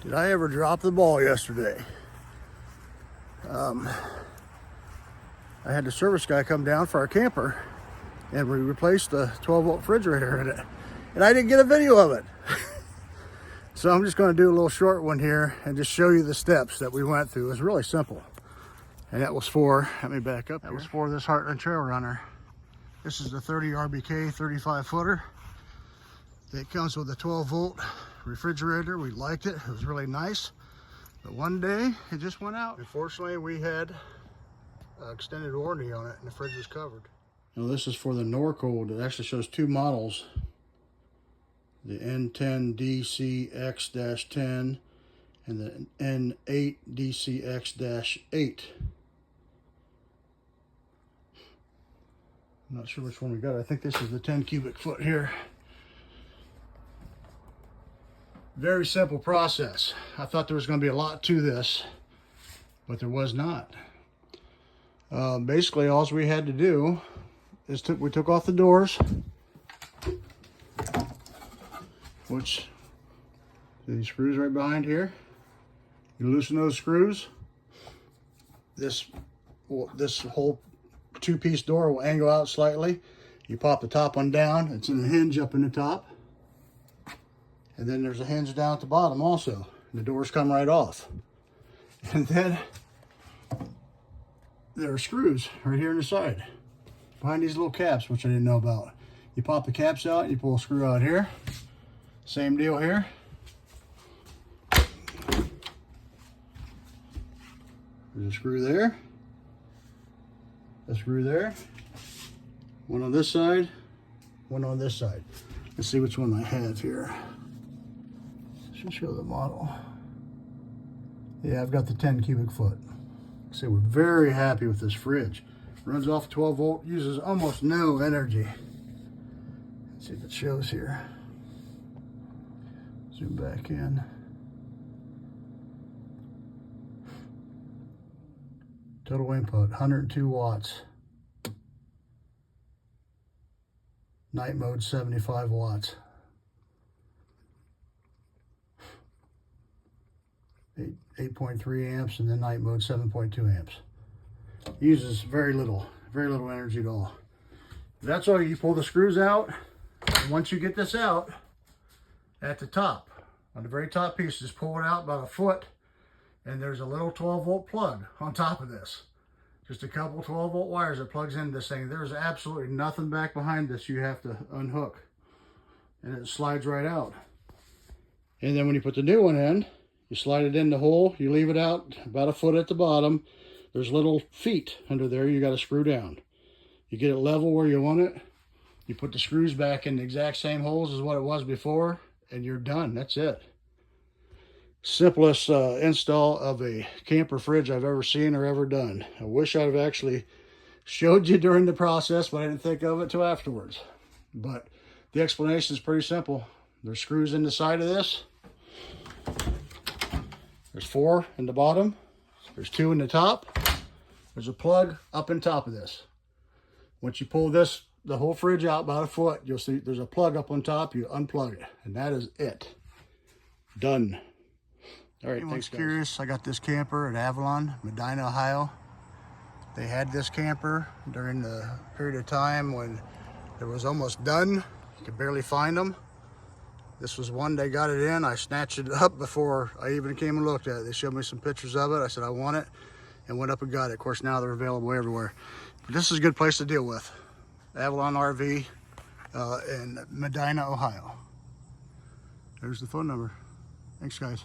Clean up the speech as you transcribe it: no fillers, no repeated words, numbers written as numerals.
Did I ever drop the ball yesterday? I had the service guy come down for our camper and we replaced the 12-volt refrigerator in it. And I didn't get a video of it. So I'm just going to do a little short one here and just show you the steps that we went through. It was really simple. And that was for, let me back up. That was for this Heartland Trail Runner. This is the 30 RBK 35 footer. It comes with a 12-volt refrigerator. We liked it. It was really nice. But one day it just went out. Unfortunately, we had extended warranty on it and the fridge was covered. Now this is for the Norcold. It actually shows two models. The N10DCX-10 and the N8DCX-8. I'm not sure which one we got. I think this is the 10 cubic foot here. Very simple process. I thought there was going to be a lot to this, but there was not. Basically, all we had to do is we took off the doors, which these screws right behind here. You loosen those screws. This whole two-piece door will angle out slightly. You pop the top one down. It's in a hinge up in the top. And then there's a hinge down at the bottom also. The doors come right off. And then there are screws right here on the side behind these little caps, which I didn't know about. You pop the caps out, you pull a screw out here. Same deal here. There's a screw there. A screw there. One on this side, one on this side. Let's see which one I have here. Should show the model. Yeah, I've got the 10 cubic foot. So we're very happy with this fridge. Runs off 12 volt, uses almost no energy. Let's see if it shows here. Zoom back in. Total input, 102 watts. Night mode, 75 watts. 8.3 amps, and then night mode 7.2 amps. Uses very little energy at all. That's all. You pull the screws out, and once you get this out, at the top, on the very top piece, just pull it out about a foot, and there's a little 12-volt plug on top of this. Just a couple 12-volt wires that plugs into this thing. There's absolutely nothing back behind this you have to unhook, and it slides right out. And then when you put the new one in, you slide it in the hole, you leave it out about a foot at the bottom. There's little feet under there you got to screw down. You get it level where you want it. You put the screws back in the exact same holes as what it was before, and you're done. That's it. Simplest install of a camper fridge I've ever seen or ever done. I wish I'd have actually showed you during the process, but I didn't think of it till afterwards. But the explanation is pretty simple. There's screws in the side of this. There's 4 in the bottom. There's 2 in the top. There's a plug up in top of this. Once you pull the whole fridge out about a foot, you'll see there's a plug up on top. You unplug it, and that is it. Done. All right, thanks, guys. Curious, I got this camper at Avalon, Medina, Ohio. They had this camper during the period of time when it was almost done. You could barely find them. This was one, they got it in. I snatched it up before I even came and looked at it. They showed me some pictures of it. I said, I want it, and went up and got it. Of course, now they're available everywhere. But this is a good place to deal with. Avalon RV in Medina, Ohio. There's the phone number. Thanks, guys.